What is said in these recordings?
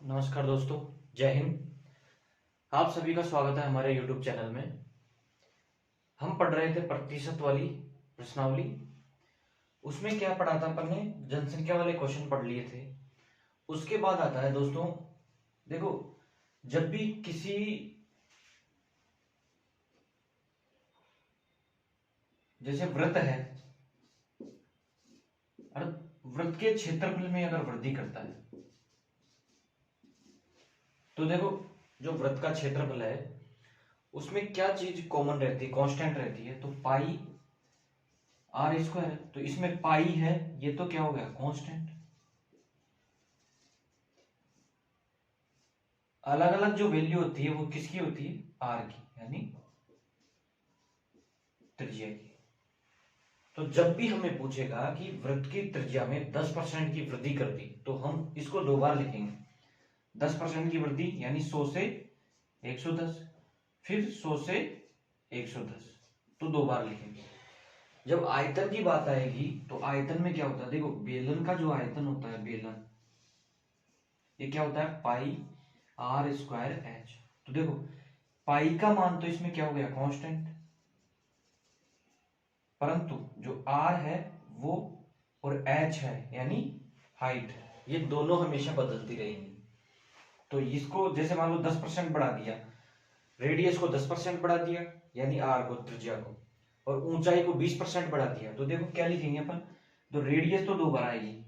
नमस्कार दोस्तों, जय हिंद। आप सभी का स्वागत है हमारे YouTube चैनल में। हम पढ़ रहे थे प्रतिशत वाली प्रश्नावली। उसमें क्या पढ़ा था अपन ने? जनसंख्या वाले क्वेश्चन पढ़ लिए थे। उसके बाद आता है दोस्तों, देखो, जब भी किसी जैसे वृत्त है और वृत्त के क्षेत्रफल में अगर वृद्धि करता है तो देखो, जो वृत्त का क्षेत्रफल है उसमें क्या चीज कॉमन रहती है, कांस्टेंट रहती है, तो पाई आर स्क्वायर। तो इसमें पाई है, ये तो क्या हो गया, कांस्टेंट। अलग अलग जो वैल्यू होती है वो किसकी होती है? आर की, यानी त्रिज्या की। तो जब भी हमें पूछेगा कि वृत्त की त्रिज्या में 10% की वृद्धि कर दी तो हम इसको दो बार लिखेंगे। 10% की वृद्धि यानी 100 से 110, फिर 100 से 110, तो दो बार लिखेंगे। जब आयतन की बात आएगी तो आयतन में क्या होता है? देखो, बेलन का जो आयतन होता है, बेलन, ये क्या होता है? पाई आर स्क्वायर एच। तो देखो, पाई का मान तो इसमें क्या हो गया, कांस्टेंट, परंतु जो आर है वो और एच है यानी हाइट, ये दोनों हमेशा बदलती रहेंगी। तो इसको जैसे मान लो 10% बढ़ा दिया, रेडियस को 10% बढ़ा दिया यानी आर को, त्रिज्या को, और ऊंचाई को 20% बढ़ा दिया, तो देखो क्या लिखेंगे अपन? तो रेडियस तो दो बार आएगी,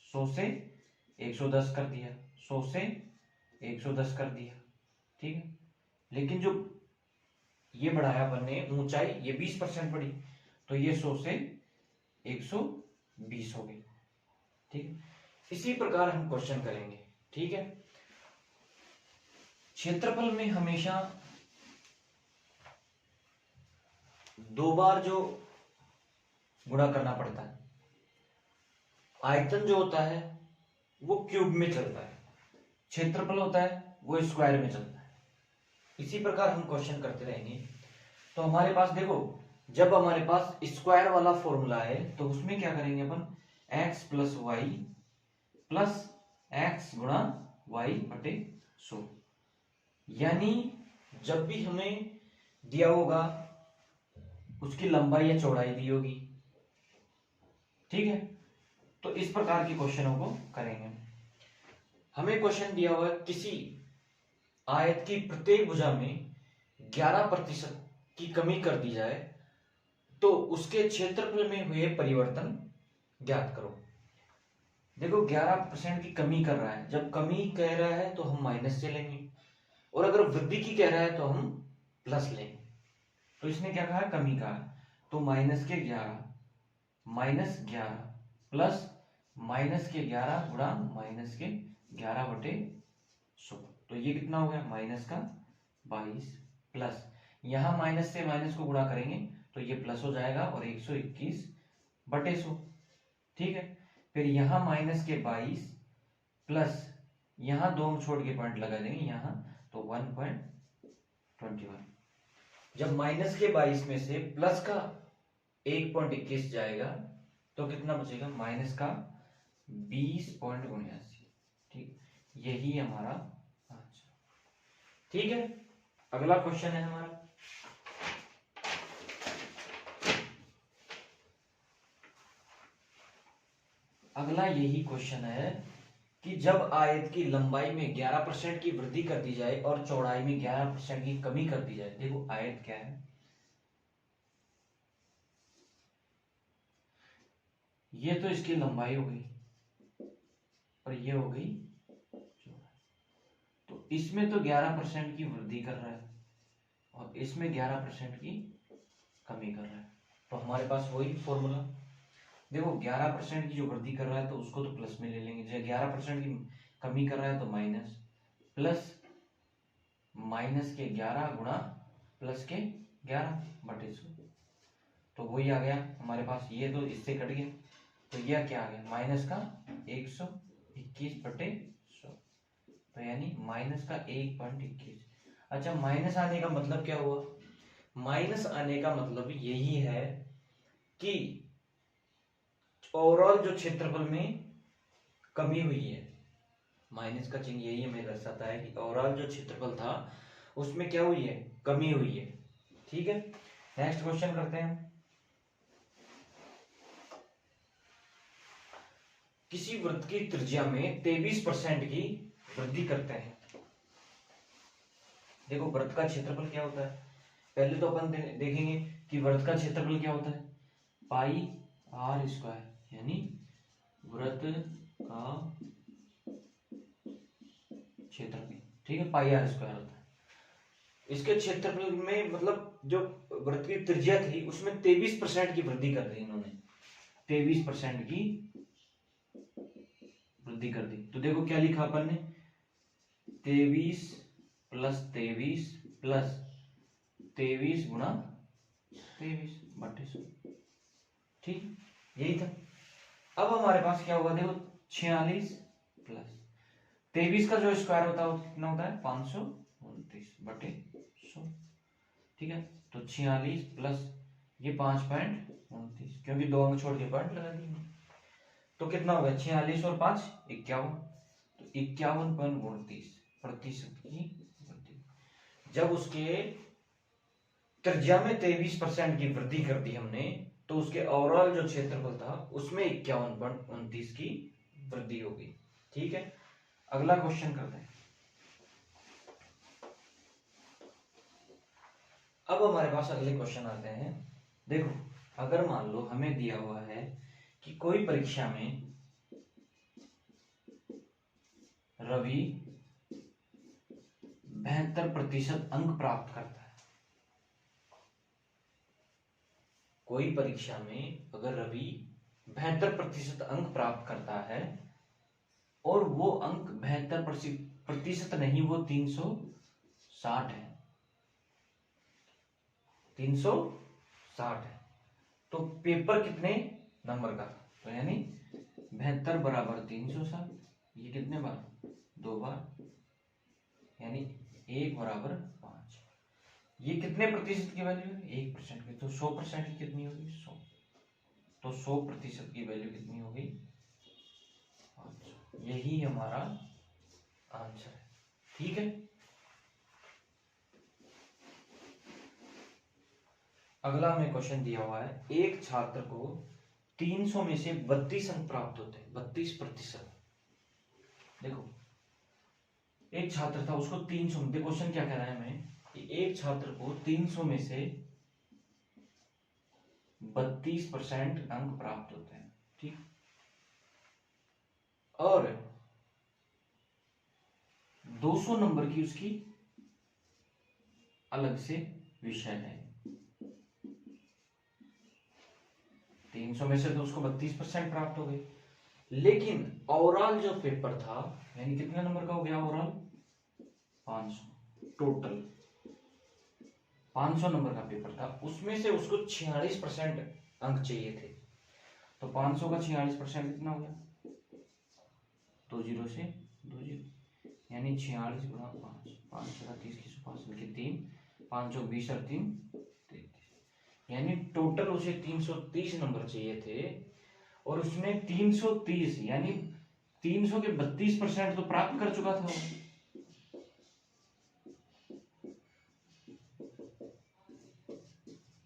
100 से 110 कर दिया, 100 से 110 कर दिया, ठीक है। लेकिन जो ये बढ़ाया अपन ने ऊंचाई, ये 20% बढ़ी, तो ये 100 से 120 हो गई, ठीक है। इसी प्रकार हम क्वेश्चन करेंगे, ठीक है। क्षेत्रफल में हमेशा दो बार जो गुणा करना पड़ता है। आयतन जो होता है वो क्यूब में चलता है, क्षेत्रफल होता है वो स्क्वायर में चलता है। इसी प्रकार हम क्वेश्चन करते रहेंगे। तो हमारे पास देखो, जब हमारे पास स्क्वायर वाला फॉर्मूला है तो उसमें क्या करेंगे अपन? x plus y plus x गुणा वाई बटे 100। यानी जब भी हमें दिया होगा उसकी लंबाई या चौड़ाई दी होगी, ठीक है। तो इस प्रकार के क्वेश्चनों को करेंगे। हमें क्वेश्चन दिया हुआ है, किसी आयत की प्रत्येक भुजा में 11% की कमी कर दी जाए तो उसके क्षेत्रफल में हुए परिवर्तन ज्ञात करो। देखो, 11% की कमी कर रहा है, जब कमी कह रहा है तो हम माइनस से लेंगे, और अगर वृद्धि की कह रहा है तो हम प्लस लेंगे। तो इसने क्या कहा? कमी कहा, तो माइनस के 11 प्लस माइनस के 11 गुणा माइनस के 11 बटे 100। तो ये कितना हो गया? माइनस का 22 प्लस, यहां माइनस से माइनस को गुणा करेंगे तो ये प्लस हो जाएगा और 121 बटे 100, ठीक है। फिर यहां माइनस के 22 प्लस यहां दो छोड़ के पॉइंट लगा देंगे यहां, तो 1.21। जब माइनस के 22 में से प्लस का 1.21 जाएगा तो कितना बचेगा? माइनस का 20.79, ठीक। यही हमारा आंसर, ठीक है। अगला क्वेश्चन है हमारा, अगला यही क्वेश्चन है कि जब आयत की लंबाई में 11% की वृद्धि कर दी जाए और चौड़ाई में 11% की कमी कर दी जाए। देखो, आयत क्या है? ये तो इसकी लंबाई हो गई और ये हो गई चौड़ाई। तो इसमें तो 11% की वृद्धि कर रहा है और इसमें 11% की कमी कर रहा है, तो हमारे पास वही फॉर्मूला। देखो, 11% की जो वृद्धि कर रहा है तो उसको तो प्लस में ले लेंगे, जो 11% की कमी कर रहा है तो माइनस, प्लस माइनस के 11 गुणा प्लस के 11 बटे 100। तो वही आ गया हमारे पास, ये तो इससे कट गया, तो यह क्या आ गया? माइनस का 121 बटे 100, तो यानी माइनस का 1.21। अच्छा, माइनस आने का मतलब क्या हुआ? माइनस आने का मतलब यही है कि ओवरऑल जो क्षेत्रफल में कमी हुई है, माइनस का चिन्ह यही हमें दर्शाता है कि ओवरऑल जो क्षेत्रफल था उसमें क्या हुई है, कमी हुई है। ठीक है, नेक्स्ट क्वेश्चन करते हैं। किसी वृत्त की त्रिज्या में 23% की वृद्धि करते हैं। देखो वृत्त का क्षेत्रफल क्या होता है, पहले तो अपन देखेंगे कि वृत्त का क्षेत्रफल क्या होता है, पाई आर स्क्वायर, यानी वृत्त का क्षेत्रफल। ठीक है, पाई आर स्क्वायर होता है। इसके क्षेत्रफल में मतलब जो वृत्त की त्रिज्या थी उसमें 23% की वृद्धि कर दी इन्होंने, 23% की वृद्धि कर दी। तो देखो क्या लिखा अपन ने, 23 प्लस 23 प्लस 23 गुणा 23 बटे 100। ठीक, यही था। अब हमारे पास क्या होगा, देखो 46 प्लस 23 का जो स्क्वायर होता है वो कितना होता है, 529 बटे 100। ठीक है, तो 46 प्लस ये 5.29, क्योंकि 2 अंक छोड़ के पॉइंट लगा दिए, तो कितना होगा 46 और 5 51, तो 51.29% की वृद्धि। जब उसके त्रिज्या में 23% की वृद्धि कर दी हमने, तो उसके ओवरऑल जो क्षेत्रफल था उसमें 51.29 की वृद्धि होगी। ठीक है, अगला क्वेश्चन करते हैं। अब हमारे पास अगले क्वेश्चन आते हैं। देखो अगर मान लो हमें दिया हुआ है कि कोई परीक्षा में रवि 72% अंक प्राप्त करता है। कोई परीक्षा में अगर रवि 72% अंक प्राप्त करता है और वो अंक 72% नहीं, वो 360 है, 360 है। तो पेपर कितने नंबर का था, तो यानी 72 बराबर 360, ये कितने बार, 2 बार, यानी 1 बराबर 5। ये कितने प्रतिशत की वैल्यू है, 1% की, तो 100% की कितनी होगी, 100। तो 100% की वैल्यू कितनी होगी, 500। यही हमारा आंसर है। ठीक है, अगला हमें क्वेश्चन दिया हुआ है, एक छात्र को 300 में से 32 अंक प्राप्त होते हैं, 32%। देखो एक छात्र था, उसको 300 में, क्वेश्चन क्या कह रहा है हमें कि एक छात्र को 300 में से 32% अंक प्राप्त होते हैं। ठीक, और 200 नंबर की उसकी अलग से विषय है। 300 में से तो उसको 32% प्राप्त हो गए, लेकिन ओवरऑल जो पेपर था, यानी कितने नंबर का हो गया ओवरऑल, 500। टोटल 500 नंबर का पेपर था, उसमें से उसको 46% अंक चाहिए थे। तो 500 का 46% कितना हो गया, 2 जीरो से 2 जीरो, यानी 46 गुणा 5, 5 30 की 5 के 3, 520 और 3 33, यानी टोटल उसे 330 नंबर चाहिए थे, और उसने 330 यानी 300 के 32% तो प्राप्त कर चुका था।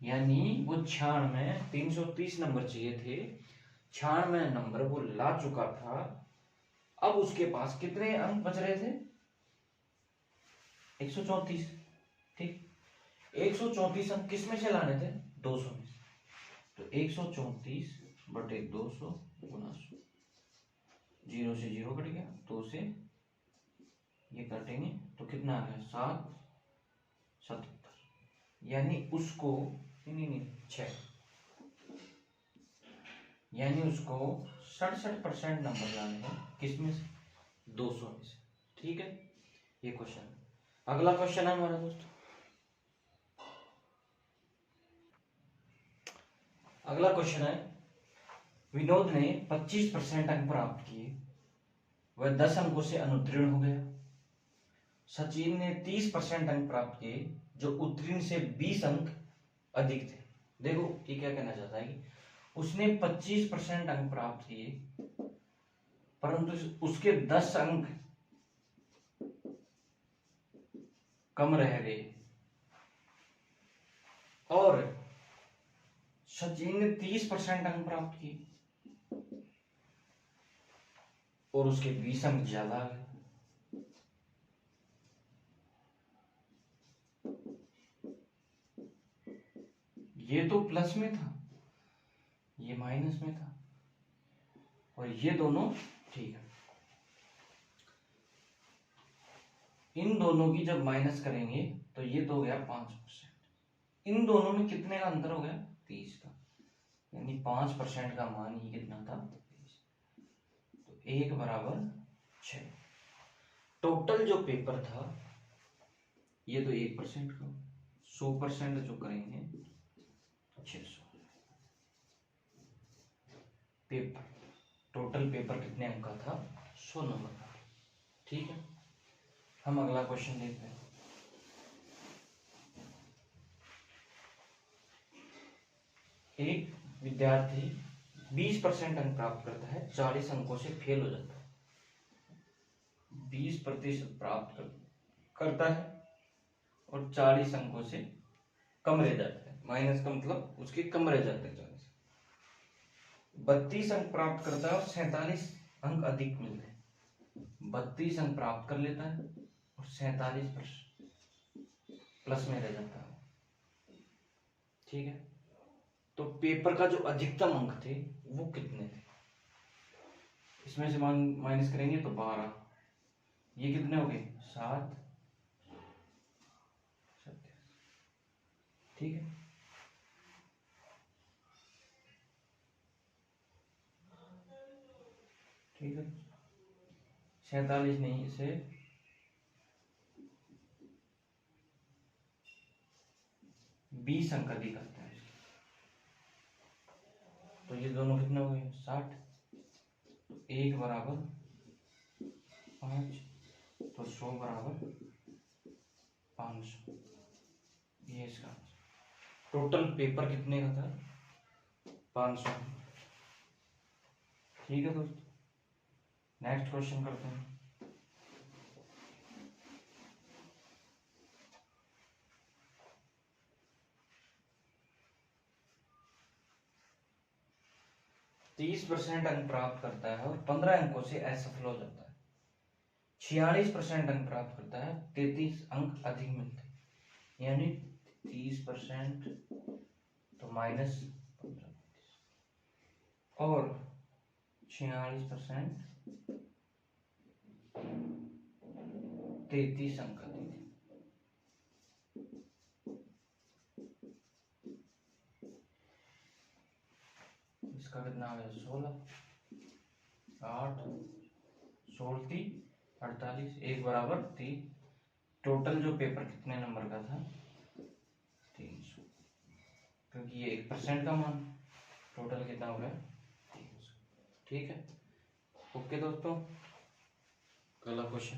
यानी वो 96, 330 नंबर चाहिए थे, 96 नंबर वो ला चुका था। अब उसके पास कितने अंक बच रहे थे, 134। ठीक, 134 अंक किस में से लाने थे, 200 में से। तो 134 बटे 200 गुना 100, 0 से 0 कट गया, 2 से ये कटेंगे तो कितना आ गया, 777, यानी उसको नहीं 6, यानी उसको 67% नंबर लाने हैं, किसमें से, 200 में से। ठीक है, ये क्वेश्चन। अगला क्वेश्चन है हमारा दोस्तों, अगला क्वेश्चन है, विनोद ने 25% अंक प्राप्त किए, वह 10 अंकों से अनुत्तीर्ण हो गया। सचिन ने 30% अंक प्राप्त किए, जो उत्तीर्ण से 20 अंक अधिक थे। देखो ये क्या कहना चाहता है कि उसने 25% अंक प्राप्त किए, परंतु उसके 10 अंक कम रह गए और सचिन ने 30% अंक प्राप्त किए और उसके 20 अंक ज्यादा आ गए। ये तो प्लस में था, ये माइनस में था और ये दोनों ठीक है। इन दोनों की जब माइनस करेंगे तो ये तो हो गया 5%। इन दोनों में कितने का अंतर हो गया? 30 का, यानी 5% का मान ये कितना था? 30। तो 1 बराबर 6। टोटल जो पेपर था ये तो 1% का, 100% जो करेंगे 600 पेपर। टोटल पेपर कितने अंक का था? 100 नंबर का। ठीक है, हम अगला क्वेश्चन देखते हैं। एक विद्यार्थी 20% अंक प्राप्त करता है, 40 अंकों से फेल हो जाता है। 20% प्राप्त करता है और 40 अंकों से कम रह जाता है। माइनस का मतलब उसके कम रह जाते हैं 40। 32 अंक प्राप्त करता है और 47 अंक अधिक मिलते हैं। 32 अंक प्राप्त कर लेता है और 47 प्लस में रह जाता है। ठीक है, तो पेपर का जो अधिकतम अंक थे वो कितने थे? इसमें से माइनस करेंगे तो 12। ये कितने हो गए? 7। ठीक है, ठीक है, 47 नहीं, इसे 20 अंक अधिक करते हैं। तो ये दोनों कितने हो गए? 60। तो 1 बराबर 5, तो 100 बराबर 500। ये इसका टोटल पेपर कितने का था? 500। ठीक है दोस्तों, नेक्स्ट क्वेश्चन करते हैं। तीस % अंक प्राप्त करता है और 15 अंकों से असफल हो जाता है। 46% अंक प्राप्त करता है, 33 अंक अधिक मिलते हैं, यानी 30% तो माइनस 15 और 46% 33 अंक अधिक। इसका कितना आ गया? 16, 8, 16, 48, 1 बराबर 3। टोटल जो पेपर कितने नंबर का था? 300, क्योंकि ये 1% का मान, टोटल कितना हो गया? 300। ठीक है, ओके दोस्तों, अगला क्वेश्चन।